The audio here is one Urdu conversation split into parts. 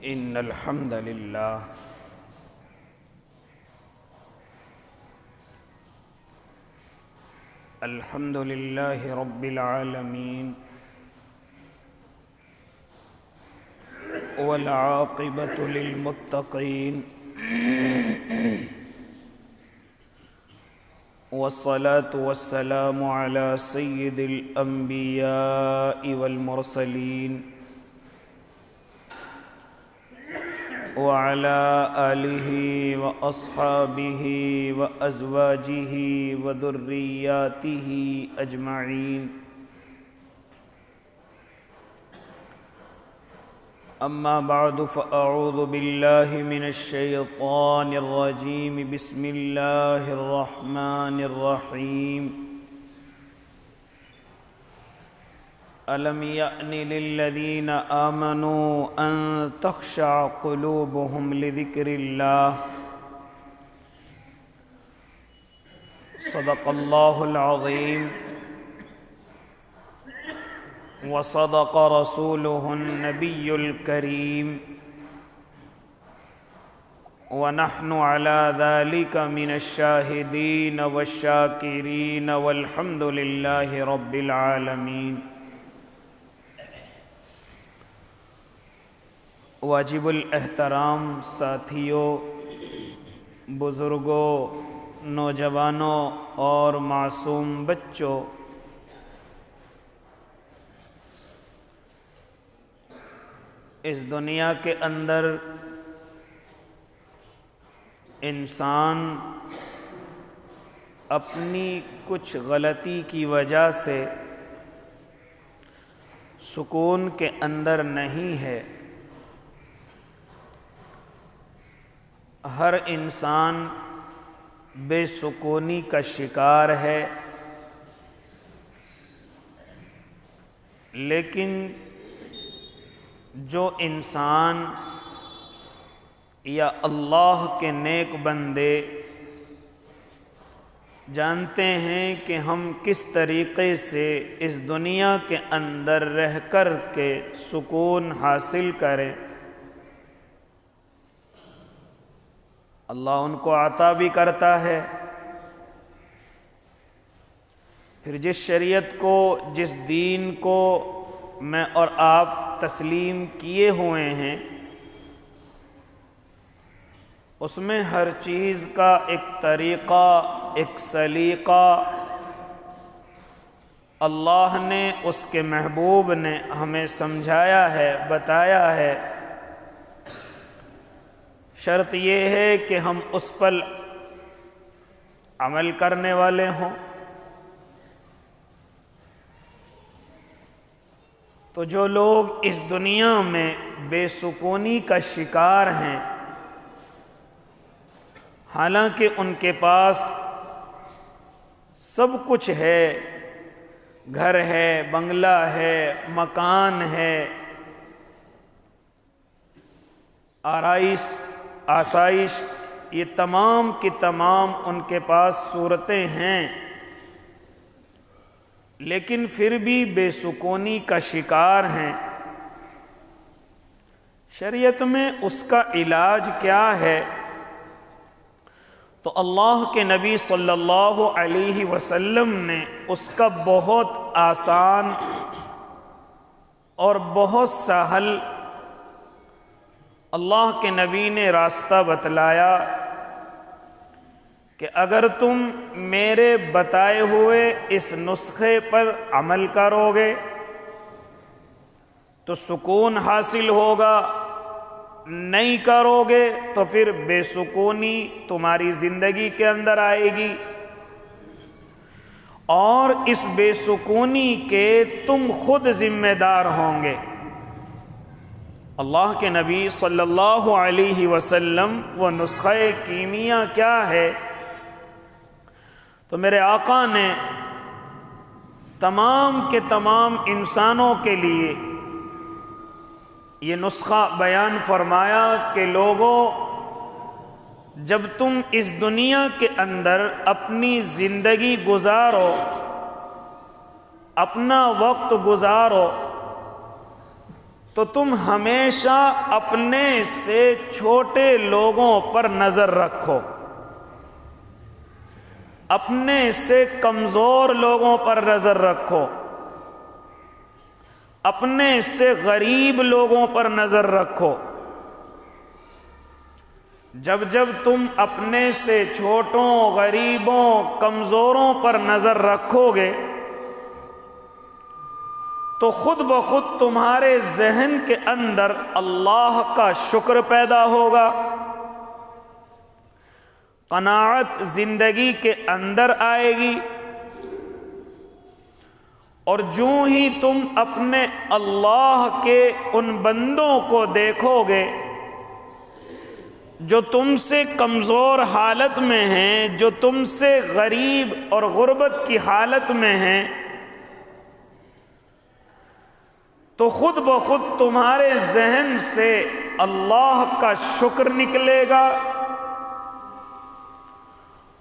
إن الحمد لله رب العالمين والعاقبة للمتقين والصلاة والسلام على سيد الأنبياء والمرسلين وعلى آله وأصحابه وأزواجه وذرياته أجمعين أما بعد فأعوذ بالله من الشيطان الرجيم بسم الله الرحمن الرحيم ألم يأن للذين آمنوا أن تخشع قلوبهم لذكر الله صدق الله العظيم وصدق رسوله النبي الكريم ونحن على ذلك من الشاهدين والشاكرين والحمد لله رب العالمين واجب الاحترام ساتھیوں، بزرگوں، نوجوانوں اور معصوم بچوں، اس دنیا کے اندر انسان اپنی کچھ غلطی کی وجہ سے سکون کے اندر نہیں ہے۔ ہر انسان بے سکونی کا شکار ہے، لیکن جو انسان یا اللہ کے نیک بندے جانتے ہیں کہ ہم کس طریقے سے اس دنیا کے اندر رہ کر کے سکون حاصل کریں، اللہ ان کو عطا بھی کرتا ہے۔ پھر جس شریعت کو، جس دین کو میں اور آپ تسلیم کیے ہوئے ہیں، اس میں ہر چیز کا ایک طریقہ، ایک سلیقہ اللہ نے، اس کے محبوب نے ہمیں سمجھایا ہے، بتایا ہے۔ شرط یہ ہے کہ ہم اس پر عمل کرنے والے ہوں۔ تو جو لوگ اس دنیا میں بے سکونی کا شکار ہیں، حالانکہ ان کے پاس سب کچھ ہے، گھر ہے، بنگلہ ہے، مکان ہے، آسائش، یہ تمام کی تمام ان کے پاس صورتیں ہیں، لیکن پھر بھی بے سکونی کا شکار ہیں۔ شریعت میں اس کا علاج کیا ہے؟ تو اللہ کے نبی صلی اللہ علیہ وسلم نے اس کا بہت آسان اور بہت سہل اللہ کے نبی نے راستہ بتلایا کہ اگر تم میرے بتائے ہوئے اس نسخے پر عمل کرو گے تو سکون حاصل ہوگا، نہیں کرو گے تو پھر بے سکونی تمہاری زندگی کے اندر آئے گی، اور اس بے سکونی کے تم خود ذمہ دار ہوں گے۔ اللہ کے نبی صلی اللہ علیہ وسلم وہ نسخہ کیمیا کیا ہے؟ تو میرے آقا نے تمام کے تمام انسانوں کے لیے یہ نسخہ بیان فرمایا کہ لوگوں، جب تم اس دنیا کے اندر اپنی زندگی گزارو، اپنا وقت گزارو، تو تم ہمیشہ اپنے سے چھوٹے لوگوں پر نظر رکھو، اپنے سے کمزور لوگوں پر نظر رکھو، اپنے سے غریب لوگوں پر نظر رکھو۔ جب جب تم اپنے سے چھوٹوں، غریبوں، کمزوروں پر نظر رکھو گے تو خود بخود تمہارے ذہن کے اندر اللہ کا شکر پیدا ہوگا، قناعت زندگی کے اندر آئے گی، اور جوں ہی تم اپنے اللہ کے ان بندوں کو دیکھو گے جو تم سے کمزور حالت میں ہیں، جو تم سے غریب اور غربت کی حالت میں ہیں، تو خود بخود تمہارے ذہن سے اللہ کا شکر نکلے گا،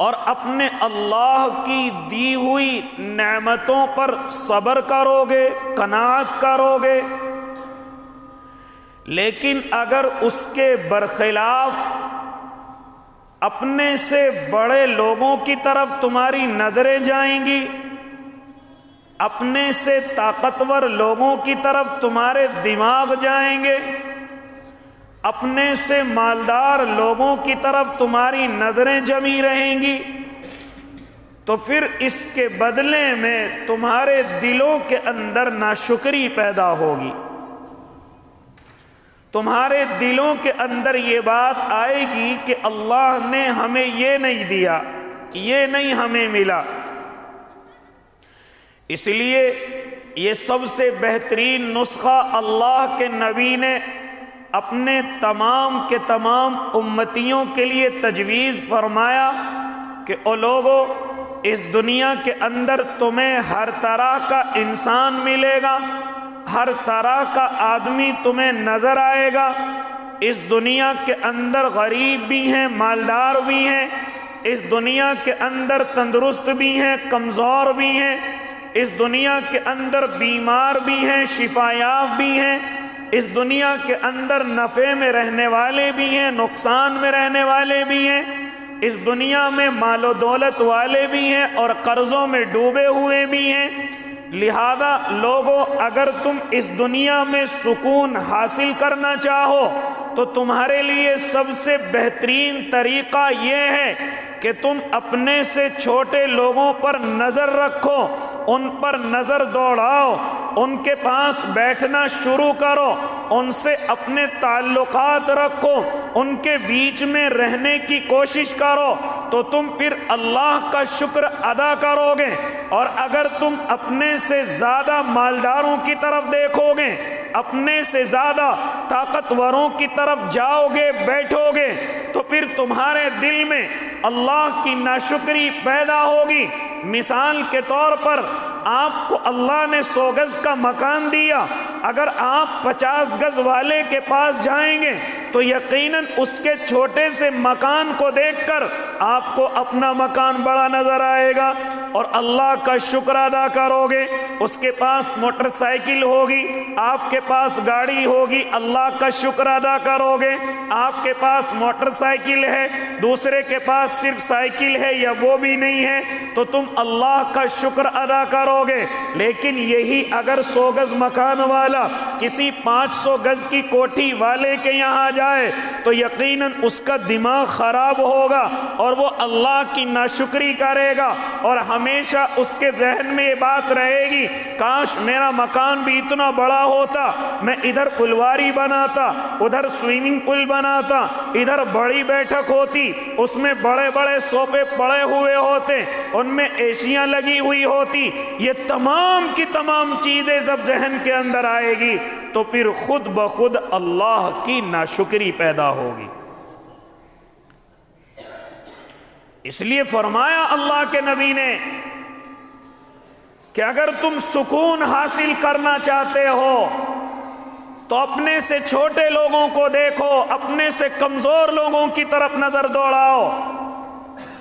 اور اپنے اللہ کی دی ہوئی نعمتوں پر صبر کرو گے، قناعت کرو گے۔ لیکن اگر اس کے برخلاف اپنے سے بڑے لوگوں کی طرف تمہاری نظریں جائیں گی، اپنے سے طاقتور لوگوں کی طرف تمہارے دماغ جائیں گے، اپنے سے مالدار لوگوں کی طرف تمہاری نظریں جمی رہیں گی، تو پھر اس کے بدلے میں تمہارے دلوں کے اندر ناشکری پیدا ہوگی، تمہارے دلوں کے اندر یہ بات آئے گی کہ اللہ نے ہمیں یہ نہیں دیا، یہ نہیں ہمیں ملا۔ اس لیے یہ سب سے بہترین نسخہ اللہ کے نبی نے اپنے تمام کے تمام امتیوں کے لیے تجویز فرمایا کہ او لوگو، اس دنیا کے اندر تمہیں ہر طرح کا انسان ملے گا، ہر طرح کا آدمی تمہیں نظر آئے گا۔ اس دنیا کے اندر غریب بھی ہیں، مالدار بھی ہیں، اس دنیا کے اندر تندرست بھی ہیں، کمزور بھی ہیں، اس دنیا کے اندر بیمار بھی ہیں، شفا یاب بھی ہیں، اس دنیا کے اندر نفع میں رہنے والے بھی ہیں، نقصان میں رہنے والے بھی ہیں، اس دنیا میں مال و دولت والے بھی ہیں اور قرضوں میں ڈوبے ہوئے بھی ہیں۔ لہذا لوگوں، اگر تم اس دنیا میں سکون حاصل کرنا چاہو تو تمہارے لیے سب سے بہترین طریقہ یہ ہے کہ تم اپنے سے چھوٹے لوگوں پر نظر رکھو، ان پر نظر دوڑاؤ، ان کے پاس بیٹھنا شروع کرو، ان سے اپنے تعلقات رکھو، ان کے بیچ میں رہنے کی کوشش کرو، تو تم پھر اللہ کا شکر ادا کرو گے۔ اور اگر تم اپنے سے زیادہ مالداروں کی طرف دیکھو گے، اپنے سے زیادہ طاقتوروں کی طرف جاؤ گے، بیٹھو گے، تو پھر تمہارے دل میں اللہ کی ناشکری پیدا ہوگی۔ مثال کے طور پر آپ کو اللہ نے 100 گز کا مکان دیا، اگر آپ 50 گز والے کے پاس جائیں گے تو یقیناً اس کے چھوٹے سے مکان کو دیکھ کر آپ کو اپنا مکان بڑا نظر آئے گا اور اللہ کا شکر ادا کرو گے۔ اس کے پاس موٹر سائیکل ہوگی، آپ کے پاس گاڑی ہوگی، اللہ کا شکر ادا کرو گے۔ آپ کے پاس موٹر سائیکل ہے، دوسرے کے پاس صرف سائیکل ہے یا وہ بھی نہیں ہے، تو تم اللہ کا شکر ادا کرو گے۔ لیکن یہی اگر 100 گز مکان والا کسی 500 گز کی کوٹھی والے کے یہاں جائے تو یقیناً اس کا دماغ خراب ہوگا اور وہ اللہ کی ناشکری کرے گا، اور ہمیشہ اس کے ذہن میں یہ بات رہے گی، کاش میرا مکان بھی اتنا بڑا ہوتا، میں ادھر پلواری بناتا، ادھر سوئمنگ پول بناتا، ادھر بڑی بیٹھک ہوتی، اس میں بڑے بڑے صوفے پڑے ہوئے ہوتے، ان میں ایشیاں لگی ہوئی ہوتی۔ یہ تمام کی تمام چیزیں جب ذہن کے اندر آئے گی تو پھر خود بخود اللہ کی ناشکری پیدا ہوگی۔ اس لیے فرمایا اللہ کے نبی نے کہ اگر تم سکون حاصل کرنا چاہتے ہو تو اپنے سے چھوٹے لوگوں کو دیکھو، اپنے سے کمزور لوگوں کی طرف نظر دوڑاؤ،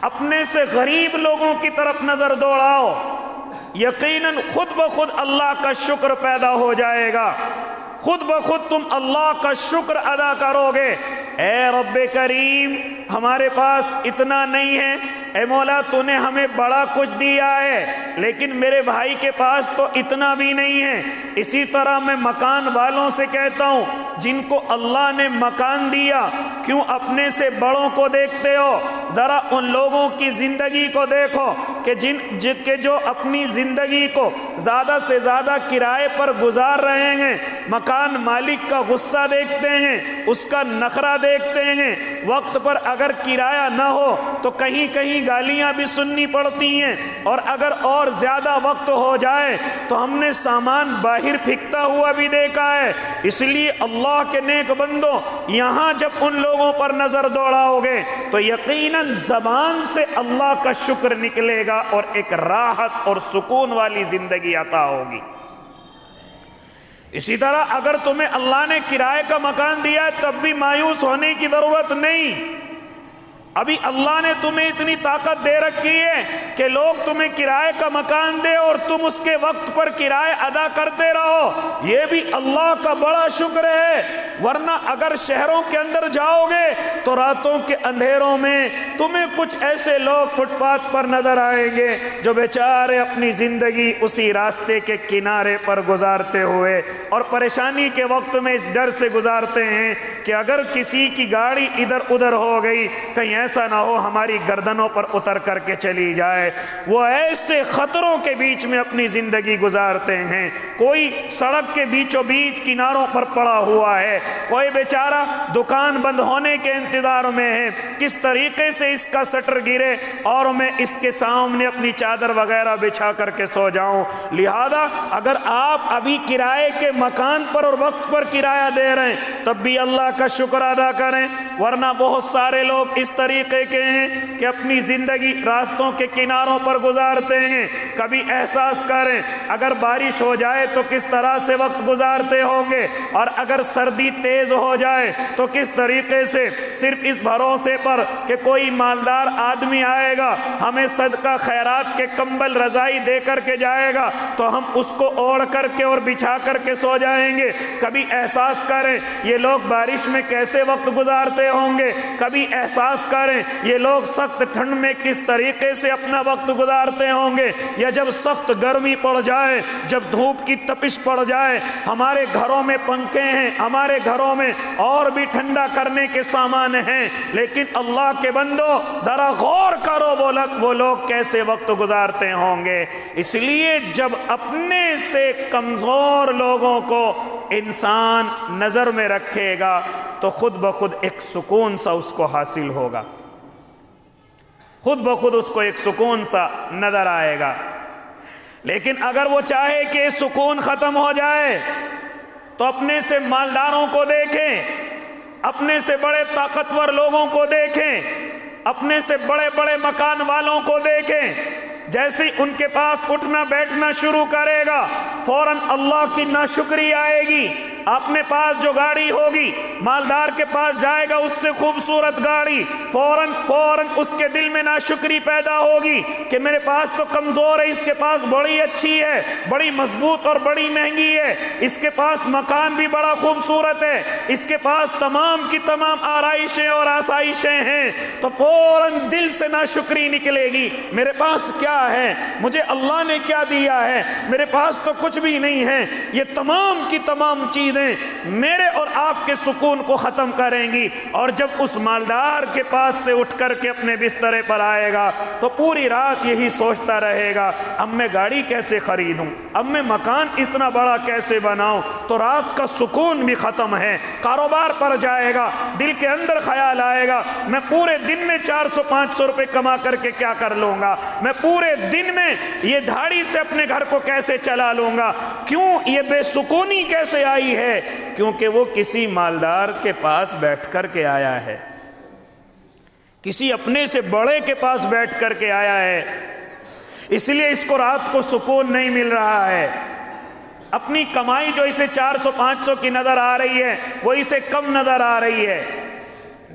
اپنے سے غریب لوگوں کی طرف نظر دوڑاؤ، یقیناً خود بخود اللہ کا شکر پیدا ہو جائے گا۔ خود بخود تم اللہ کا شکر ادا کرو گے۔ اے رب کریم، ہمارے پاس اتنا نہیں ہے، اے مولا تو نے ہمیں بڑا کچھ دیا ہے، لیکن میرے بھائی کے پاس تو اتنا بھی نہیں ہے۔ اسی طرح میں مکان والوں سے کہتا ہوں، جن کو اللہ نے مکان دیا، کیوں اپنے سے بڑوں کو دیکھتے ہو؟ ذرا ان لوگوں کی زندگی کو دیکھو کہ جو اپنی زندگی کو زیادہ سے زیادہ کرائے پر گزار رہے ہیں، مکان مالک کا غصہ دیکھتے ہیں، اس کا نخرہ دیکھتے ہیں۔ وقت پر اگر کرایہ نہ ہو تو کہیں کہیں گالیاں بھی سننی پڑتی ہیں، اور اگر اور زیادہ وقت ہو جائے تو ہم نے سامان باہر پھینکتا ہوا بھی دیکھا ہے۔ اس لیے اللہ کے نیک بندوں، یہاں جب ان لوگوں پر نظر دوڑاؤ گے تو یقیناً زبان سے اللہ کا شکر نکلے گا اور ایک راحت اور سکون والی زندگی عطا ہوگی۔ اسی طرح اگر تمہیں اللہ نے کرائے کا مکان دیا ہے تب بھی مایوس ہونے کی ضرورت نہیں۔ ابھی اللہ نے تمہیں اتنی طاقت دے رکھی ہے کہ لوگ تمہیں کرائے کا مکان دے اور تم اس کے وقت پر کرائے ادا کرتے رہو، یہ بھی اللہ کا بڑا شکر ہے۔ ورنہ اگر شہروں کے اندر جاؤ گے تو راتوں کے اندھیروں میں تمہیں کچھ ایسے لوگ فٹ پاتھ پر نظر آئیں گے جو بیچارے اپنی زندگی اسی راستے کے کنارے پر گزارتے ہوئے اور پریشانی کے وقت میں اس ڈر سے گزارتے ہیں کہ اگر کسی کی گاڑی ادھر ادھر ہو گئی کہیں ایسا نہ ہو ہماری گردنوں پر اتر کر کے چلی جائے۔ وہ ایسے خطروں کے بیچ میں اپنی زندگی گزارتے ہیں۔ کوئی سڑک کے بیچوں بیچ کناروں پر پڑا ہوا ہے، کوئی بیچارہ دکان بند ہونے کے انتظار میں ہے، کس طریقے سے اس کا شٹر گرے اور میں اس کے سامنے اپنی چادر وغیرہ بچھا کر کے سو جاؤں۔ لہذا اگر آپ ابھی کرائے کے مکان پر اور وقت پر کرایہ دے رہے ہیں تب بھی اللہ کا شکر ادا کریں، ورنہ بہت سارے لوگ اس طریقے کے ہیں کہ اپنی زندگی راستوں کے کناروں پر گزارتے ہیں۔ کبھی احساس کریں اگر بارش ہو جائے تو کس طرح سے وقت گزارتے ہوں گے، اور اگر سردی تیز ہو جائے تو کس طریقے سے صرف اس بھروسے پر کہ کوئی مالدار آدمی آئے گا ہمیں صدقہ خیرات کے کمبل رضائی دے کر کے جائے گا تو ہم اس کو اوڑھ کر کے اور بچھا کر کے سو جائیں گے۔ کبھی احساس کریں یہ لوگ بارش میں کیسے وقت گزارتے ہوں گے، کبھی احساس کریں یہ لوگ سخت ٹھنڈ میں کس طریقے سے اپنا وقت گزارتے ہوں گے، یا جب سخت گرمی پڑ جائے، جب دھوپ کی تپش پڑ جائے، ہمارے گھروں میں پنکھے ہیں، ہمارے گھروں میں اور بھی ٹھنڈا کرنے کے سامان ہیں، لیکن اللہ کے بندو ذرا غور کرو وہ لوگ کیسے وقت گزارتے ہوں گے۔ اس لیے جب اپنے سے کمزور لوگوں کو انسان نظر میں رکھے گا تو خود بخود ایک سکون سا اس کو حاصل ہوگا، خود بخود اس کو ایک سکون سا نظر آئے گا۔ لیکن اگر وہ چاہے کہ سکون ختم ہو جائے تو اپنے سے مالداروں کو دیکھیں، اپنے سے بڑے طاقتور لوگوں کو دیکھیں، اپنے سے بڑے بڑے مکان والوں کو دیکھیں، جیسے ان کے پاس اٹھنا بیٹھنا شروع کرے گا فوراً اللہ کی ناشکری آئے گی۔ اپنے پاس جو گاڑی ہوگی، مالدار کے پاس جائے گا اس سے خوبصورت گاڑی، فوراً اس کے دل میں ناشکری پیدا ہوگی کہ میرے پاس تو کمزور ہے، اس کے پاس بڑی اچھی ہے، بڑی مضبوط اور بڑی مہنگی ہے، اس کے پاس مکان بھی بڑا خوبصورت ہے، اس کے پاس تمام کی تمام آرائشیں اور آسائشیں ہیں، تو فوراً دل سے ناشکری نکلے گی۔ میرے پاس کیا ہے، مجھے اللہ نے کیا دیا ہے، میرے پاس تو کچھ بھی نہیں ہے۔ یہ تمام کی تمام چیزیں میرے اور آپ کے سکون کو ختم کریں گی، اور جب اس مالدار کے پاس سے اٹھ کر کے اپنے بسترے پر آئے گا تو پوری رات یہی سوچتا رہے گا اب میں گاڑی کیسے خریدوں، اب میں مکان اتنا بڑا کیسے بناؤں، تو رات کا سکون بھی ختم ہے۔ کاروبار پر جائے گا، دل کے اندر خیال آئے گا میں پورے دن میں 400-500 روپے کما کر کے کیا کر لوں گا، میں پورے دن میں یہ دھاڑی سے اپنے گھر کو کیسے چلا لوں گا۔ کیوں یہ بے سکونی کیسے آئی ہے؟ کیونکہ وہ کسی مالدار کے پاس بیٹھ کر کے آیا ہے، کسی اپنے سے بڑے کے پاس بیٹھ کر کے آیا ہے، اس لیے اس کو رات کو سکون نہیں مل رہا ہے۔ اپنی کمائی جو اسے 400-500 کی نظر آ رہی ہے وہ اسے کم نظر آ رہی ہے،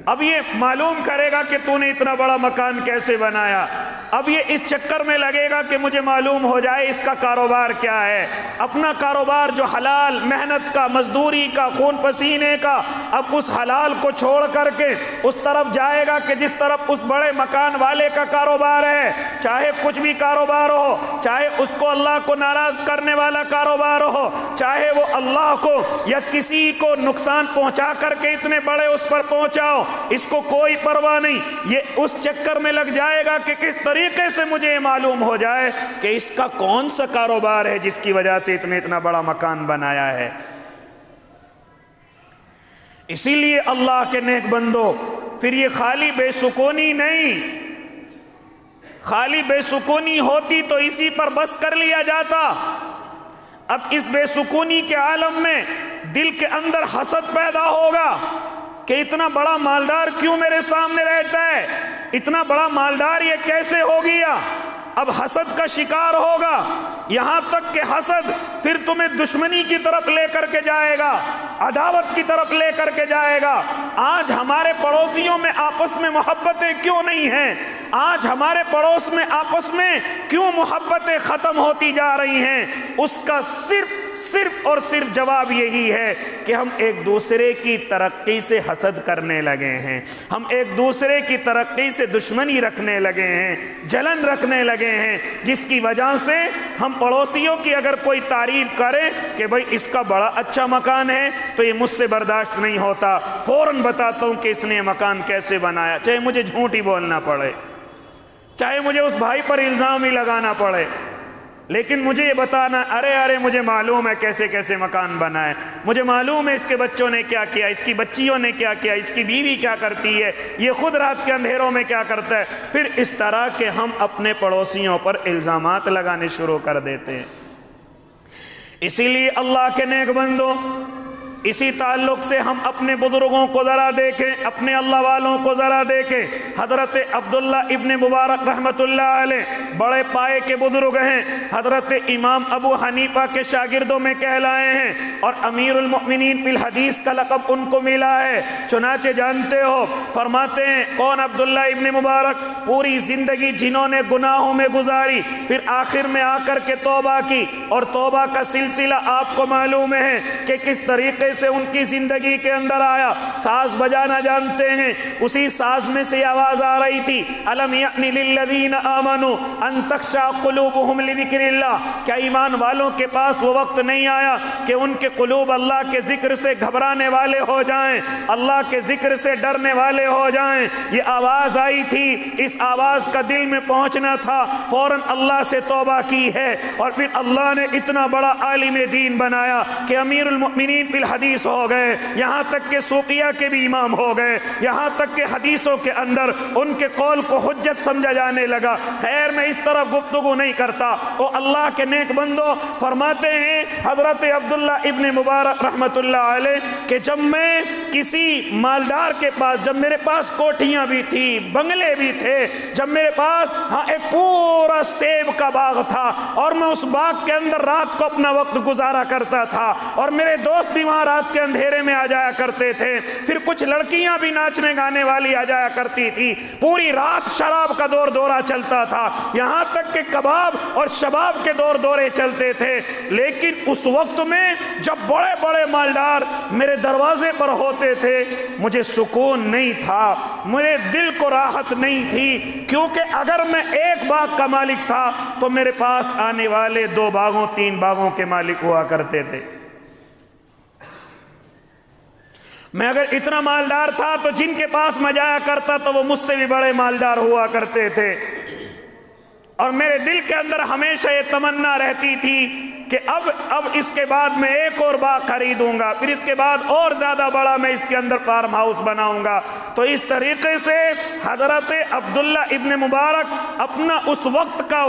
اب یہ معلوم کرے گا کہ تو نے اتنا بڑا مکان کیسے بنایا، اب یہ اس چکر میں لگے گا کہ مجھے معلوم ہو جائے اس کا کاروبار کیا ہے، اپنا کاروبار جو حلال محنت کا، مزدوری کا، خون پسینے کا، اب اس حلال کو چھوڑ کر کے اس طرف جائے گا کہ جس طرف اس بڑے مکان والے کا کاروبار ہے، چاہے کچھ بھی کاروبار ہو، چاہے اس کو اللہ کو ناراض کرنے والا کاروبار ہو، چاہے وہ اللہ کو یا کسی کو نقصان پہنچا کر کے اتنے بڑے اس پر پہنچاؤ، اس کو کوئی پرواہ نہیں، یہ اس چکر میں لگ جائے گا کہ کس طریقے سے مجھے یہ معلوم ہو جائے کہ اس کا کون سا کاروبار ہے جس کی وجہ سے اتنا بڑا مکان بنایا ہے۔ اسی لیے اللہ کے نیک بندو، پھر یہ خالی بے سکونی نہیں، خالی بے سکونی ہوتی تو اسی پر بس کر لیا جاتا، اب اس بے سکونی کے عالم میں دل کے اندر حسد پیدا ہوگا کہ اتنا بڑا مالدار کیوں میرے سامنے رہتا ہے، اتنا بڑا مالدار یہ کیسے ہو گیا، اب حسد کا شکار ہوگا، یہاں تک کہ حسد پھر تمہیں دشمنی کی طرف لے کر کے جائے گا، عداوت کی طرف لے کر کے جائے گا۔ آج ہمارے پڑوسیوں میں آپس میں محبتیں کیوں نہیں ہیں، آج ہمارے پڑوس میں آپس میں کیوں محبتیں ختم ہوتی جا رہی ہیں، اس کا صرف اور صرف جواب یہی ہے کہ ہم ایک دوسرے کی ترقی سے حسد کرنے لگے ہیں، ہم ایک دوسرے کی ترقی سے دشمنی رکھنے لگے ہیں، جلن رکھنے لگے ہیں، جس کی وجہ سے ہم پڑوسیوں کی اگر کوئی تعریف کرے کہ بھئی اس کا بڑا اچھا مکان ہے تو یہ مجھ سے برداشت نہیں ہوتا، فوراً بتاتا ہوں کہ اس نے مکان کیسے بنایا، چاہے مجھے جھوٹ ہی بولنا پڑے، چاہے مجھے اس بھائی پر الزام ہی لگانا پڑے، لیکن مجھے یہ بتانا، ارے مجھے معلوم ہے کیسے کیسے مکان بنا ہے، مجھے معلوم ہے اس کے بچوں نے کیا کیا، اس کی بچیوں نے کیا کیا، اس کی بیوی کیا کرتی ہے، یہ خود رات کے اندھیروں میں کیا کرتا ہے، پھر اس طرح کے ہم اپنے پڑوسیوں پر الزامات لگانے شروع کر دیتے ہیں۔ اسی لیے اللہ کے نیک بندوں، اسی تعلق سے ہم اپنے بزرگوں کو ذرا دیکھیں، اپنے اللہ والوں کو ذرا دیکھیں۔ حضرت عبداللہ ابن مبارک رحمۃ اللہ علیہ بڑے پائے کے بزرگ ہیں، حضرت امام ابو حنیفہ کے شاگردوں میں کہلائے ہیں اور امیر المؤمنین فی الحدیث کا لقب ان کو ملا ہے۔ چنانچہ جانتے ہو، فرماتے ہیں کون عبداللہ ابن مبارک، پوری زندگی جنہوں نے گناہوں میں گزاری، پھر آخر میں آ کر کے توبہ کی، اور توبہ کا سلسلہ آپ کو معلوم ہے کہ کس طریقے سے ان کی زندگی کے اندر آیا۔ ساز بجانا جانتے ہیں، اسی ساز میں سے آواز آ رہی تھی، الم یأن للذین آمنوا ان تخشع قلوبہم لذکر اللہ، کیا ایمان والوں کے پاس وہ وقت نہیں آیا کہ ان کے قلوب اللہ کے ذکر سے گھبرانے والے ہو جائیں، اللہ کے ذکر سے ڈرنے والے ہو جائیں۔ یہ آواز آئی تھی، اس آواز کا دل میں پہنچنا تھا، فوراً اللہ سے توبہ کی ہے، اور پھر اللہ نے اتنا بڑا عالم دین بنایا کہ امیر المؤمنین فی الحدیث ہو گئے، یہاں تک کہ صوفیہ کے بھی امام ہو گئے، یہاں تک کہ حدیثوں کے اندر ان کے قول کو حجت سمجھا جانے لگا۔ خیر میں اس طرف گفتگو نہیں کرتا، وہ اللہ کے نیک بندوں فرماتے ہیں حضرت عبداللہ ابن مبارک رحمت اللہ علیہ کہ جب میں کسی مالدار کے پاس، جب میرے پاس کوٹھیاں بھی تھی، بنگلے بھی تھے، جب میرے پاس ایک پورا سیب کا باغ تھا اور میں اس باغ کے اندر رات کو اپنا وقت گزارا کرتا تھا، اور میرے دوست بھی وہاں رات کے اندھیرے میں آ جایا کرتے تھے، پھر کچھ لڑکیاں بھی ناچنے گانے والی آ جایا کرتی تھی، پوری رات شراب کا دور دورہ چلتا تھا، یہاں تک کہ کباب اور شباب کے دور دورے چلتے تھے۔ لیکن اس وقت میں جب بڑے بڑے مالدار میرے دروازے پر ہوتے تھے، مجھے سکون نہیں تھا، میرے دل کو راحت نہیں تھی، کیونکہ اگر میں ایک باغ کا مالک تھا تو میرے پاس آنے والے 2 باغوں 3 باغوں کے مالک ہوا کرتے تھے۔ میں اگر اتنا مالدار تھا تو جن کے پاس میں جایا کرتا تو وہ مجھ سے بھی بڑے مالدار ہوا کرتے تھے، اور میرے دل کے اندر ہمیشہ یہ تمنا رہتی تھی کہ اب اس کے بعد میں ایک اور باغ خریدوں گا، پھر اس کے بعد اور زیادہ بڑا میں اس کے اندر فارم ہاؤس بناؤں گا۔ تو اس طریقے سے حضرت عبداللہ ابن مبارک اپنا اس وقت کا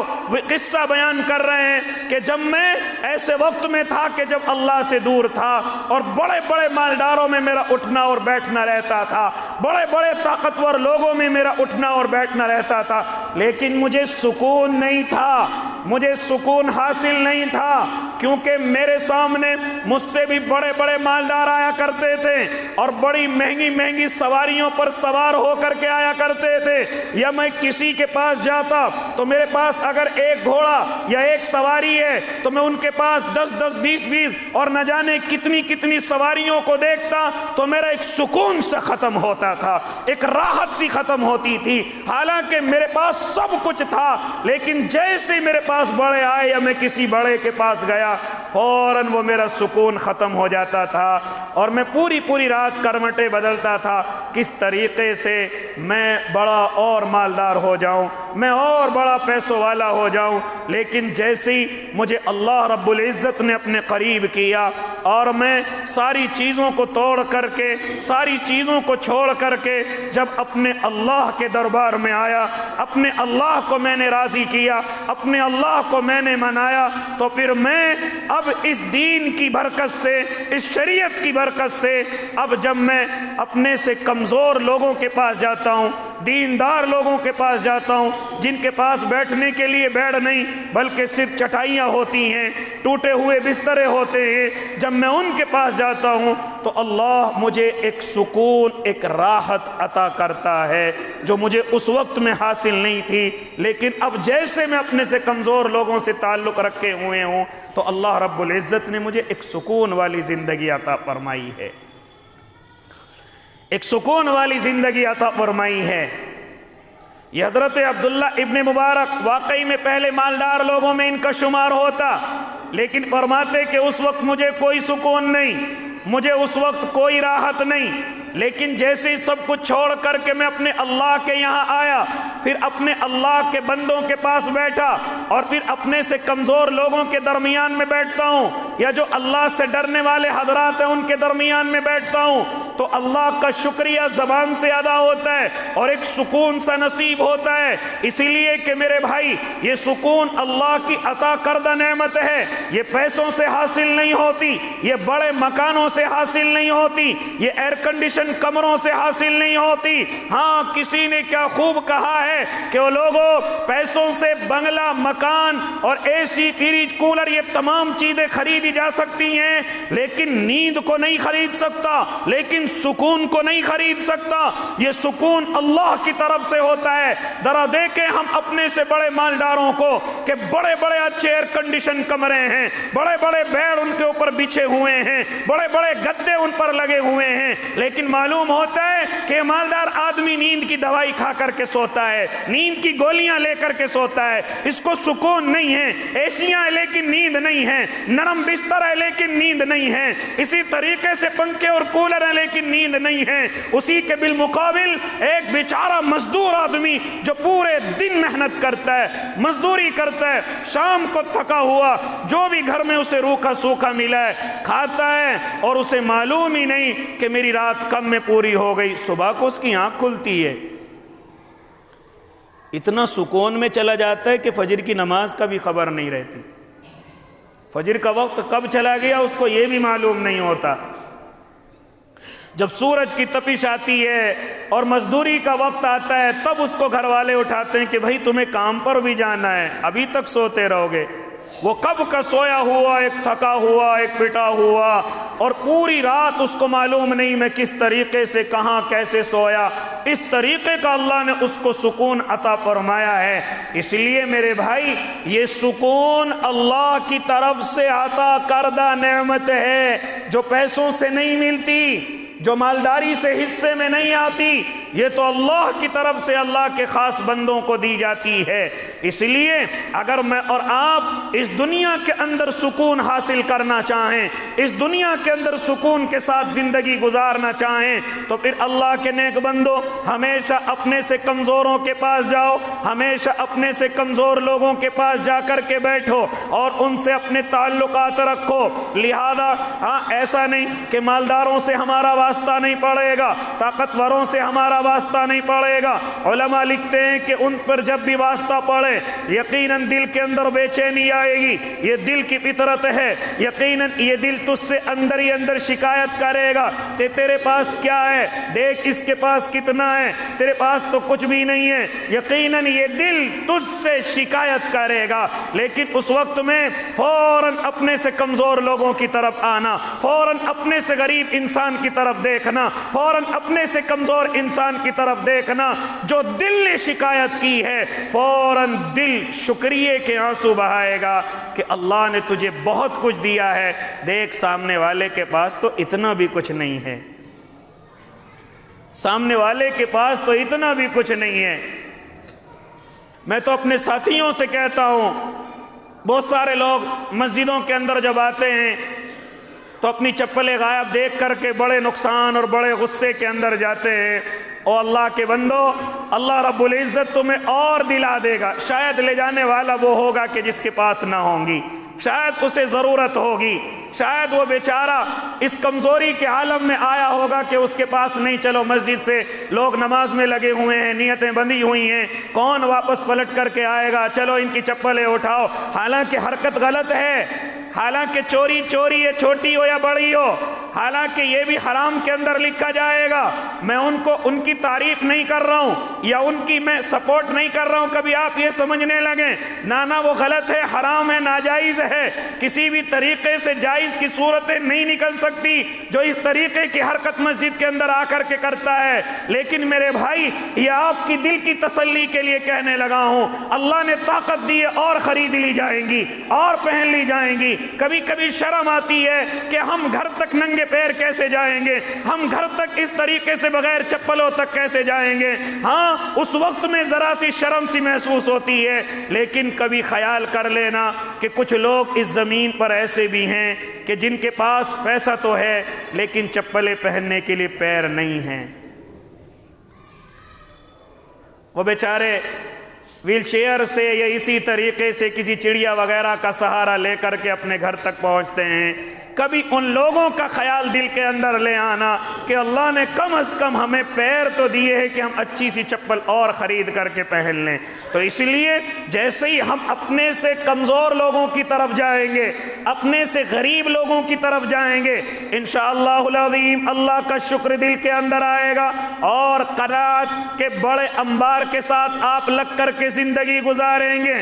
قصہ بیان کر رہے ہیں کہ جب میں ایسے وقت میں تھا کہ جب اللہ سے دور تھا، اور بڑے بڑے مالداروں میں میرا اٹھنا اور بیٹھنا رہتا تھا، بڑے بڑے طاقتور لوگوں میں میرا اٹھنا اور بیٹھنا رہتا تھا، لیکن مجھے سکون نہیں تھا، مجھے سکون حاصل نہیں تھا۔ کیونکہ میرے سامنے مجھ سے بھی بڑے بڑے مالدار آیا کرتے تھے اور بڑی مہنگی مہنگی سواریوں پر سوار ہو کر کے آیا کرتے تھے، یا میں کسی کے پاس جاتا تو میرے پاس اگر ایک گھوڑا یا ایک سواری ہے تو میں ان کے پاس 10 20 اور نہ جانے کتنی کتنی سواریوں کو دیکھتا تو میرا ایک سکون سے ختم ہوتا تھا، ایک راحت سی ختم ہوتی تھی۔ حالانکہ میرے پاس سب کچھ تھا، لیکن جیسے میرے پاس بڑے آئے یا میں کسی بڑے کے پاس گیا فوراً وہ میرا سکون ختم ہو جاتا تھا اور میں پوری رات کرمٹیں بدلتا تھا کس طریقے سے میں بڑا اور مالدار ہو جاؤں، میں اور بڑا پیسوں والا ہو جاؤں۔ لیکن جیسے ہی مجھے اللہ رب العزت نے اپنے قریب کیا اور میں ساری چیزوں کو توڑ کر کے، ساری چیزوں کو چھوڑ کر کے جب اپنے اللہ کے دربار میں آیا، اپنے اللہ کو میں نے راضی کیا، اپنے اللہ کو میں نے منایا، تو پھر میں اب اس دین کی برکت سے، اس شریعت کی برکت سے، اب جب میں اپنے سے کمزور لوگوں کے پاس جاتا ہوں، دیندار لوگوں کے پاس جاتا ہوں، جن کے پاس بیٹھنے کے لیے بیڈ نہیں بلکہ صرف چٹائیاں ہوتی ہیں، ٹوٹے ہوئے بسترے ہوتے ہیں، جب میں ان کے پاس جاتا ہوں تو اللہ مجھے ایک سکون، ایک راحت عطا کرتا ہے جو مجھے اس وقت میں حاصل نہیں تھی۔ لیکن اب جیسے میں اپنے سے کمزور لوگوں سے تعلق رکھے ہوئے ہوں تو اللہ رب العزت نے مجھے ایک سکون والی زندگی عطا فرمائی ہے، ایک سکون والی زندگی عطا فرمائی ہے۔ یہ حضرت عبداللہ ابن مبارک واقعی میں پہلے مالدار لوگوں میں ان کا شمار ہوتا، لیکن فرماتے کہ اس وقت مجھے کوئی سکون نہیں، مجھے اس وقت کوئی راحت نہیں، لیکن جیسے ہی سب کچھ چھوڑ کر کے میں اپنے اللہ کے یہاں آیا، پھر اپنے اللہ کے بندوں کے پاس بیٹھا اور پھر اپنے سے کمزور لوگوں کے درمیان میں بیٹھتا ہوں، یا جو اللہ سے ڈرنے والے حضرات ہیں ان کے درمیان میں بیٹھتا ہوں، تو اللہ کا شکریہ زبان سے ادا ہوتا ہے اور ایک سکون سا نصیب ہوتا ہے۔ اسی لیے کہ میرے بھائی یہ سکون اللہ کی عطا کردہ نعمت ہے، یہ پیسوں سے حاصل نہیں ہوتی، یہ بڑے مکانوں سے حاصل نہیں ہوتی، یہ ایئر کنڈیشن کمروں سے حاصل نہیں ہوتی۔ ہاں کسی نے کیا خوب کہا ہے کہ وہ لوگوں پیسوں سے بنگلہ، مکان اور اے سی، فریج، کولر، یہ تمام چیزیں خریدی جا سکتی ہیں، لیکن نیند کو نہیں خرید سکتا، لیکن سکون کو نہیں خرید سکتا۔ یہ سکون اللہ کی طرف سے ہوتا ہے۔ ذرا دیکھیں ہم اپنے سے بڑے مالداروں کو کہ بڑے بڑے اچھے ایئر کنڈیشن کمرے ہیں، بڑے بڑے بیڈ ان کے اوپر بچھے ہوئے ہیں، بڑے بڑے گدے ان پر لگے ہوئے ہیں، لیکن معلوم ہوتا ہے کہ مالدار آدمی نیند کی دوائی کھا کر کے سوتا ہے، نیند کی گولیاں لے کر کے سوتا ہے، اس کو سکون نہیں ہے۔ ایسیاں ہیں لیکن نیند نہیں ہے، نرم بستر ہے لیکن نیند نہیں ہے، اسی طریقے سے پنکھے اور کولر ہیں لیکن نیند نہیں ہے۔ اسی کے بالمقابل ایک بیچارہ مزدور آدمی جو پورے دن محنت کرتا ہے، مزدوری کرتا ہے، شام کو تھکا ہوا جو بھی گھر میں اسے روکھا سوکھا ملا ہے کھاتا ہے، اور اسے معلوم ہی نہیں کہ میری رات کب میں پوری ہو گئی، صبح کو اس کی آنکھ کھلتی ہے، اتنا سکون میں چلا جاتا ہے کہ فجر کی نماز کا بھی خبر نہیں رہتی، فجر کا وقت کب چلا گیا اس کو یہ بھی معلوم نہیں ہوتا۔ جب سورج کی تپش آتی ہے اور مزدوری کا وقت آتا ہے تب اس کو گھر والے اٹھاتے ہیں کہ بھائی تمہیں کام پر بھی جانا ہے، ابھی تک سوتے رہو گے۔ وہ کب کا سویا ہوا، ایک تھکا ہوا، ایک پٹا ہوا، اور پوری رات اس کو معلوم نہیں میں کس طریقے سے کہاں کیسے سویا، اس طریقے کا اللہ نے اس کو سکون عطا فرمایا ہے۔ اس لیے میرے بھائی یہ سکون اللہ کی طرف سے عطا کردہ نعمت ہے جو پیسوں سے نہیں ملتی، جو مالداری سے حصے میں نہیں آتی، یہ تو اللہ کی طرف سے اللہ کے خاص بندوں کو دی جاتی ہے۔ اس لیے اگر میں اور آپ اس دنیا کے اندر سکون حاصل کرنا چاہیں، اس دنیا کے اندر سکون کے ساتھ زندگی گزارنا چاہیں، تو پھر اللہ کے نیک بندو ہمیشہ اپنے سے کمزوروں کے پاس جاؤ، ہمیشہ اپنے سے کمزور لوگوں کے پاس جا کر کے بیٹھو اور ان سے اپنے تعلقات رکھو۔ لہذا ایسا نہیں کہ مالداروں سے ہمارا واسطہ نہیں پڑے گا، طاقتوروں سے ہمارا اللہ واسطہ نہیں پڑے گا۔ علماء لکھتے ہیں کہ ان پر جب بھی واسطہ پڑے یقیناً دل کے اندر بے چینی آئے گی، یہ دل کی فطرت ہے، یقیناً یہ دل تجھ سے اندر ہی اندر شکایت کرے گا کہ تیرے پاس کیا ہے، دیکھ اس کے پاس کتنا ہے، تیرے پاس تو کچھ بھی نہیں ہے۔ یقیناً یہ دل تجھ سے شکایت کرے گا، لیکن اس وقت میں فوراً اپنے سے کمزور لوگوں کی طرف آنا، فوراً اپنے سے غریب انسان کی طرف دیکھنا، فوراً اپنے سے کمزور انسان کی طرف دیکھنا۔ جو دل نے شکایت کی ہے فوراً دل شکریہ کے آنسو بہائے گا کہ اللہ نے تجھے بہت کچھ دیا ہے، دیکھ سامنے والے کے پاس تو اتنا بھی کچھ نہیں ہے، سامنے والے کے پاس تو اتنا بھی کچھ نہیں ہے۔ میں تو اپنے ساتھیوں سے کہتا ہوں، بہت سارے لوگ مسجدوں کے اندر جب آتے ہیں تو اپنی چپلیں غائب دیکھ کر کے بڑے نقصان اور بڑے غصے کے اندر جاتے ہیں۔ او اللہ کے بندو، اللہ رب العزت تمہیں اور دلا دے گا، شاید لے جانے والا وہ ہوگا کہ جس کے پاس نہ ہوں گی، شاید اسے ضرورت ہوگی، شاید وہ بیچارہ اس کمزوری کے عالم میں آیا ہوگا کہ اس کے پاس نہیں، چلو مسجد سے لوگ نماز میں لگے ہوئے ہیں، نیتیں بندھی ہوئی ہیں، کون واپس پلٹ کر کے آئے گا، چلو ان کی چپلیں اٹھاؤ۔ حالانکہ حرکت غلط ہے، حالانکہ چوری ہے، چھوٹی ہو یا بڑی ہو، حالانکہ یہ بھی حرام کے اندر لکھا جائے گا۔ میں ان کی تعریف نہیں کر رہا ہوں یا ان کی میں سپورٹ نہیں کر رہا ہوں، کبھی آپ یہ سمجھنے لگیں نانا وہ غلط ہے، حرام ہے، ناجائز ہے، کسی بھی طریقے سے جائز کی صورتیں نہیں نکل سکتی جو اس طریقے کی حرکت مسجد کے اندر آ کر کے کرتا ہے۔ لیکن میرے بھائی، یہ آپ کی دل کی تسلی کے لیے کہنے لگا ہوں، اللہ نے طاقت دی ہے اور خرید لی جائیں گی اور پہن لی جائیں گی۔ کبھی کبھی شرم آتی ہے کہ ہم گھر تک ننگے پیر کیسے جائیں گے، ہم گھر تک اس طریقے سے بغیر چپلوں تک کیسے جائیں گے۔ ہاں، اس وقت میں ذرا سی شرم سی محسوس ہوتی ہے، لیکن کبھی خیال کر لینا کہ کچھ لوگ اس زمین پر ایسے بھی ہیں کہ جن کے پاس پیسہ تو ہے لیکن چپلیں پہننے کے لیے پیر نہیں ہیں۔ وہ بیچارے ویل چیئر سے یا اسی طریقے سے کسی چڑیا وغیرہ کا سہارا لے کر کے اپنے گھر تک پہنچتے ہیں۔ کبھی ان لوگوں کا خیال دل کے اندر لے آنا کہ اللہ نے کم از کم ہمیں پیر تو دیے ہیں کہ ہم اچھی سی چپل اور خرید کر کے پہن لیں۔ تو اس لیے جیسے ہی ہم اپنے سے کمزور لوگوں کی طرف جائیں گے، اپنے سے غریب لوگوں کی طرف جائیں گے، انشاءاللہ العظیم اللہ کا شکر دل کے اندر آئے گا، اور قناعت کے بڑے انبار کے ساتھ آپ لگ کر کے زندگی گزاریں گے۔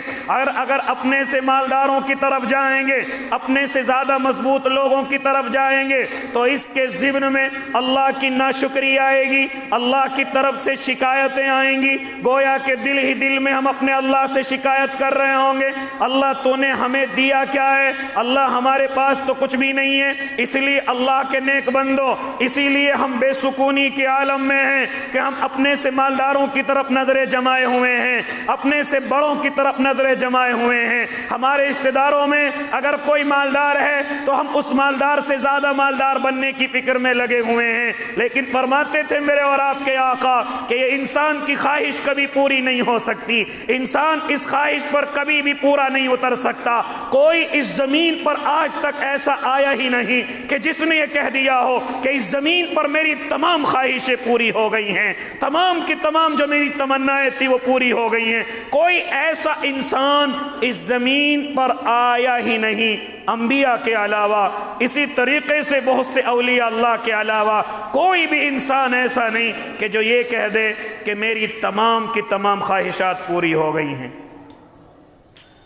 اگر اپنے سے مالداروں کی طرف جائیں گے، اپنے سے زیادہ مضبوط لوگوں کی طرف جائیں گے، تو اس کے ضمن میں اللہ کی ناشکری آئے گی، اللہ کی طرف سے شکایتیں آئیں گی، گویا کہ دل ہی دل میں ہم اپنے اللہ سے شکایت کر رہے ہوں گے، اللہ تو نے ہمیں دیا کیا ہے، اللہ ہمارے پاس تو کچھ بھی نہیں ہے۔ اس لیے اللہ کے نیک بندو، اسی لیے ہم بے سکونی کے عالم میں ہیں کہ ہم اپنے سے مالداروں کی طرف نظریں جمائے ہوئے ہیں، اپنے سے بڑوں کی طرف نظریں جمائے ہوئے ہیں۔ ہمارے رشتہ داروں میں اگر کوئی مالدار ہے تو ہم اس مالدار سے زیادہ مالدار بننے کی فکر میں لگے ہوئے ہیں، لیکن فرماتے تھے میرے اور آپ کے آقا کہ یہ انسان کی خواہش کبھی پوری نہیں ہو سکتی، انسان اس خواہش پر کبھی بھی پورا نہیں اتر سکتا۔ کوئی اس زمین پر آج تک ایسا آیا ہی نہیں کہ جس نے یہ کہہ دیا ہو کہ اس زمین پر میری تمام خواہشیں پوری ہو گئی ہیں، تمام کی تمام جو میری تمنائیں تھی وہ پوری ہو گئی ہیں۔ کوئی ایسا انسان اس زمین پر آیا ہی نہیں، انبیاء کے علاوہ، اسی طریقے سے بہت سے اولیاء اللہ کے علاوہ کوئی بھی انسان ایسا نہیں کہ جو یہ کہہ دے کہ میری تمام کی تمام خواہشات پوری ہو گئی ہیں،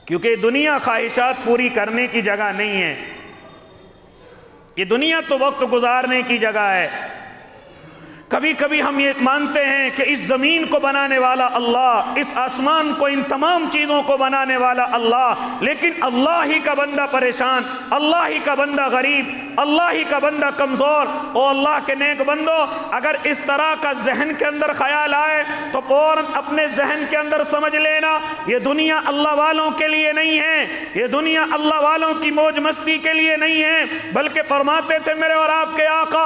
کیونکہ دنیا خواہشات پوری کرنے کی جگہ نہیں ہے، یہ دنیا تو وقت گزارنے کی جگہ ہے۔ کبھی کبھی ہم یہ مانتے ہیں کہ اس زمین کو بنانے والا اللہ، اس آسمان کو، ان تمام چیزوں کو بنانے والا اللہ، لیکن اللہ ہی کا بندہ پریشان، اللہ ہی کا بندہ غریب، اللہ ہی کا بندہ کمزور۔ او اللہ کے نیک بندو، اگر اس طرح کا ذہن کے اندر خیال آئے تو فوراً اپنے ذہن کے اندر سمجھ لینا یہ دنیا اللہ والوں کے لیے نہیں ہے، یہ دنیا اللہ والوں کی موج مستی کے لیے نہیں ہے، بلکہ فرماتے تھے میرے اور آپ کے آقا،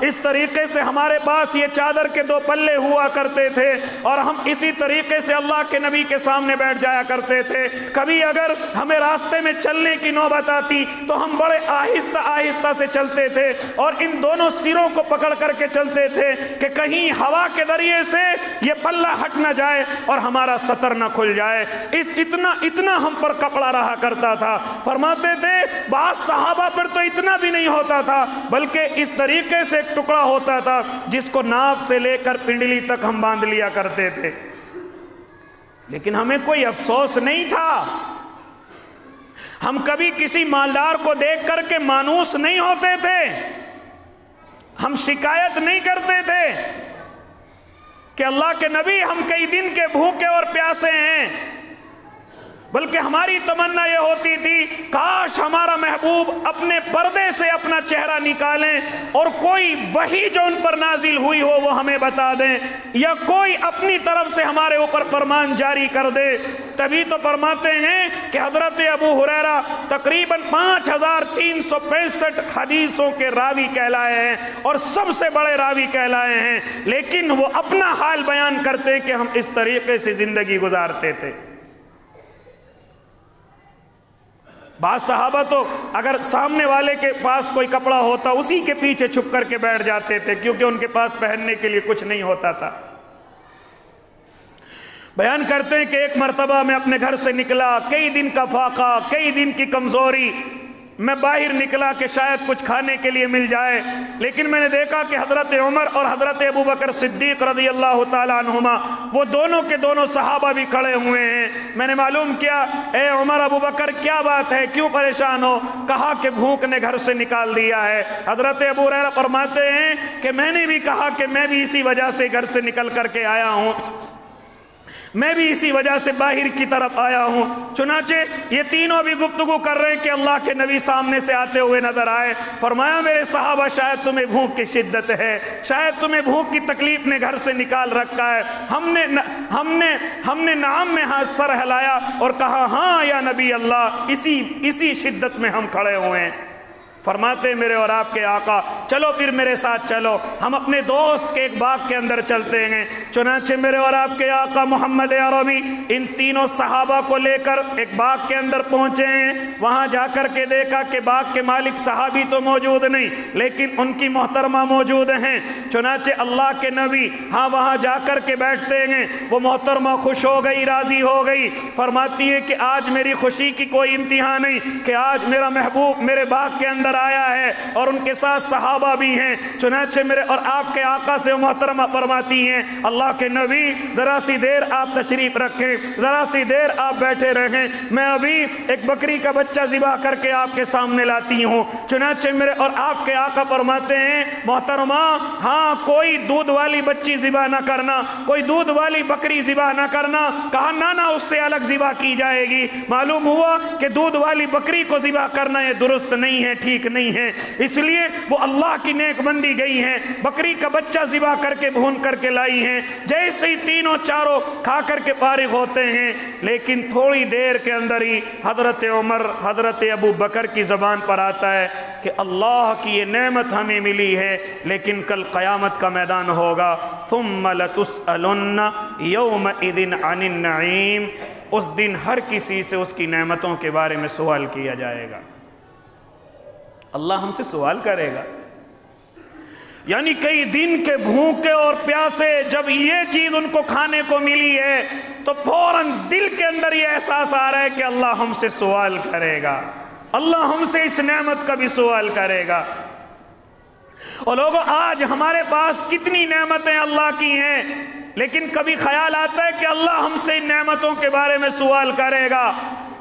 اس طریقے سے ہمارے پاس یہ چادر کے 2 پلے ہوا کرتے تھے اور ہم اسی طریقے سے اللہ کے نبی کے سامنے بیٹھ جایا کرتے تھے۔ کبھی اگر ہمیں راستے میں چلنے کی نوبت آتی تو ہم بڑے آہستہ آہستہ سے چلتے تھے اور ان دونوں سروں کو پکڑ کر کے چلتے تھے کہ کہیں ہوا کے ذریعے سے یہ پلہ ہٹ نہ جائے اور ہمارا سطر نہ کھل جائے۔ اتنا ہم پر کپڑا رہا کرتا تھا۔ فرماتے تھے بعض صحابہ پر تو اتنا بھی نہیں ہوتا تھا، بلکہ اس طریقے سے ایک ٹکڑا ہوتا تھا جس کو ناف سے لے کر پنڈلی تک ہم باندھ لیا کرتے تھے، لیکن ہمیں کوئی افسوس نہیں تھا۔ ہم کبھی کسی مالدار کو دیکھ کر کے مانوس نہیں ہوتے تھے، ہم شکایت نہیں کرتے تھے کہ اللہ کے نبی ہم کئی دن کے بھوکے اور پیاسے ہیں، بلکہ ہماری تمنا یہ ہوتی تھی کاش ہمارا محبوب اپنے پردے سے اپنا چہرہ نکالیں اور کوئی وحی جو ان پر نازل ہوئی ہو وہ ہمیں بتا دیں، یا کوئی اپنی طرف سے ہمارے اوپر فرمان جاری کر دے۔ تبھی تو فرماتے ہیں کہ حضرت ابو ہریرہ تقریباً 5365 حدیثوں کے راوی کہلائے ہیں اور سب سے بڑے راوی کہلائے ہیں، لیکن وہ اپنا حال بیان کرتے کہ ہم اس طریقے سے زندگی گزارتے تھے۔ بعض صحابہ تو اگر سامنے والے کے پاس کوئی کپڑا ہوتا اسی کے پیچھے چھپ کر کے بیٹھ جاتے تھے، کیونکہ ان کے پاس پہننے کے لیے کچھ نہیں ہوتا تھا۔ بیان کرتے ہیں کہ ایک مرتبہ میں اپنے گھر سے نکلا، کئی دن کا فاقہ، کئی دن کی کمزوری، میں باہر نکلا کہ شاید کچھ کھانے کے لیے مل جائے، لیکن میں نے دیکھا کہ حضرت عمر اور حضرت ابو بکر صدیق رضی اللہ تعالیٰ عنہما وہ دونوں کے دونوں صحابہ بھی کھڑے ہوئے ہیں۔ میں نے معلوم کیا اے عمر ابو بکر کیا بات ہے، کیوں پریشان ہو؟ کہا کہ بھوک نے گھر سے نکال دیا ہے۔ حضرت ابو ہریرہ فرماتے ہیں کہ میں نے بھی کہا کہ میں بھی اسی وجہ سے گھر سے نکل کر کے آیا ہوں، میں بھی اسی وجہ سے باہر کی طرف آیا ہوں۔ چنانچہ یہ تینوں بھی گفتگو کر رہے ہیں کہ اللہ کے نبی سامنے سے آتے ہوئے نظر آئے۔ فرمایا میرے صحابہ شاید تمہیں بھوک کی شدت ہے، شاید تمہیں بھوک کی تکلیف نے گھر سے نکال رکھا ہے۔ ہم نے نعم میں ہاتھ سر ہلایا اور کہا ہاں یا نبی اللہ، اسی شدت میں ہم کھڑے ہوئے ہیں۔ فرماتے میرے اور آپ کے آقا چلو پھر میرے ساتھ چلو، ہم اپنے دوست کے ایک باغ کے اندر چلتے ہیں۔ چنانچہ میرے اور آپ کے آقا محمد عربی ان تینوں صحابہ کو لے کر ایک باغ کے اندر پہنچے ہیں۔ وہاں جا کر کے دیکھا کہ باغ کے مالک صحابی تو موجود نہیں، لیکن ان کی محترمہ موجود ہیں۔ چنانچہ اللہ کے نبی وہاں جا کر کے بیٹھتے ہیں۔ وہ محترمہ خوش ہو گئی، راضی ہو گئی، فرماتی ہے کہ آج میری خوشی کی کوئی انتہا نہیں کہ آج میرا محبوب میرے باغ کے اندر آیا ہے اور ان کے ساتھ صحابہ بھی ہیں۔ چنانچہ میرے اور آپ کے آقا سے محترمہ فرماتی ہیں اللہ کے نبی ذرا سی دیر آپ تشریف رکھیں، ذرا سی دیر آپ بیٹھے رہیں، میں ابھی ایک بکری کا بچہ ذبح کر کے آپ کے سامنے لاتی ہوں۔ چنانچہ میرے اور آپ کے آقا فرماتے ہیں محترمہ ہاں کوئی دودھ والی بچی ذبح نہ کرنا، کوئی دودھ والی بکری ذبح نہ کرنا۔ کہا نہ اس سے الگ ذبح کی جائے گی۔ معلوم ہوا کہ دودھ والی بکری کو ذبح کرنا یہ درست نہیں ہے، ٹھیک نہیں ہے، اس لیے وہ اللہ کی نیک بندی گئی ہیں، بکری کا بچہ ذبح کر کے بھون کر کے لائی ہیں۔ جیسے ہی تینوں چاروں کھا کر کے فارغ ہوتے ہیں، لیکن تھوڑی دیر کے اندر ہی حضرت عمر حضرت ابو بکر کی زبان پر آتا ہے کہ اللہ کی یہ نعمت ہمیں ملی ہے، لیکن کل قیامت کا میدان ہوگا، ثم لتسألن یومئذ عن النعیم، اس دن ہر کسی سے اس کی نعمتوں کے بارے میں سوال کیا جائے گا۔ اللہ ہم سے سوال کرے گا، یعنی کئی دن کے بھوکے اور پیاسے جب یہ چیز ان کو کھانے کو ملی ہے تو فوراً دل کے اندر یہ احساس آ رہا ہے کہ اللہ ہم سے سوال کرے گا، اللہ ہم سے اس نعمت کا بھی سوال کرے گا۔ اور لوگوں آج ہمارے پاس کتنی نعمتیں اللہ کی ہیں، لیکن کبھی خیال آتا ہے کہ اللہ ہم سے ان نعمتوں کے بارے میں سوال کرے گا؟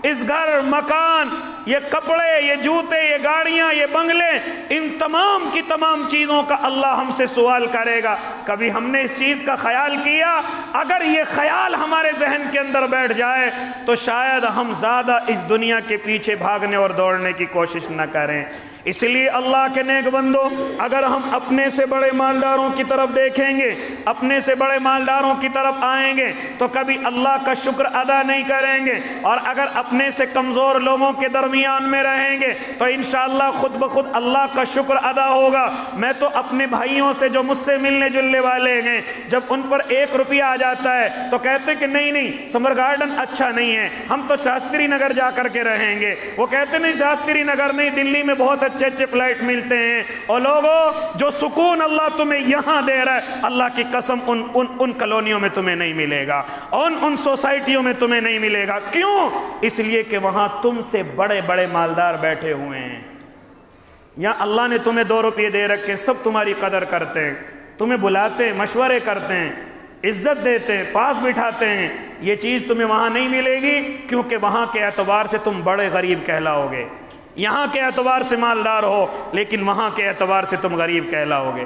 اس گھر، مکان، یہ کپڑے، یہ جوتے، یہ گاڑیاں، یہ بنگلے، ان تمام کی تمام چیزوں کا اللہ ہم سے سوال کرے گا۔ کبھی ہم نے اس چیز کا خیال کیا؟ اگر یہ خیال ہمارے ذہن کے اندر بیٹھ جائے تو شاید ہم زیادہ اس دنیا کے پیچھے بھاگنے اور دوڑنے کی کوشش نہ کریں۔ اس لیے اللہ کے نیک بندو، اگر ہم اپنے سے بڑے مالداروں کی طرف دیکھیں گے، اپنے سے بڑے مالداروں کی طرف آئیں گے تو کبھی اللہ کا شکر ادا نہیں کریں گے، اور اگر اپنے سے کمزور لوگوں کے درمیان اطمینان میں رہیں گے تو انشاءاللہ خود بخود اللہ کا شکر ادا ہوگا۔ میں تو اپنے بھائیوں سے جو مجھ سے ملنے جلنے والے ہیں، جب ان پر 1 روپیہ آ جاتا ہے تو کہتے کہ نہیں سمر گارڈن اچھا نہیں ہے، ہم تو شاستری نگر جا کر کے رہیں گے۔ وہ کہتے نہیں شاستری نگر نہیں، دلی میں بہت اچھے فلائٹ ملتے ہیں۔ اور لوگوں، جو سکون اللہ تمہیں یہاں دے رہا ہے، اللہ کی قسم ان کالونیوں میں تمہیں نہیں ملے گا، ان سوسائٹیوں میں تمہیں نہیں ملے گا۔ کیوں؟ اس لیے کہ وہاں تم سے بڑے بڑے مالدار بیٹھے ہوئے ہیں۔ یہاں اللہ نے تمہیں 2 روپے دے رکھے، سب تمہاری قدر کرتے ہیں، تمہیں بلاتے ہیں، مشورے کرتے ہیں، عزت دیتے ہیں، پاس بٹھاتے ہیں۔ یہ چیز تمہیں وہاں نہیں ملے گی، کیونکہ وہاں کے اعتبار سے تم بڑے غریب کہلاؤ گے۔ یہاں کے اعتبار سے مالدار ہو، لیکن وہاں کے اعتبار سے تم غریب کہلاؤ گے۔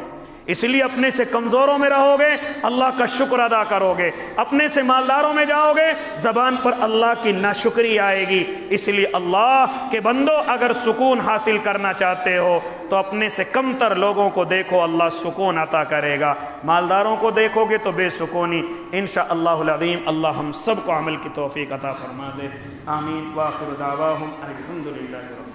اس لیے اپنے سے کمزوروں میں رہو گے، اللہ کا شکر ادا کرو گے۔ اپنے سے مالداروں میں جاؤ گے، زبان پر اللہ کی ناشکری آئے گی۔ اس لیے اللہ کے بندو، اگر سکون حاصل کرنا چاہتے ہو تو اپنے سے کم تر لوگوں کو دیکھو، اللہ سکون عطا کرے گا۔ مالداروں کو دیکھو گے تو بے سکونی۔ انشاءاللہ العظیم اللہ ہم سب کو عمل کی توفیق عطا فرما دے۔ آمین۔ وآخر دعواہم الحمدللہ رب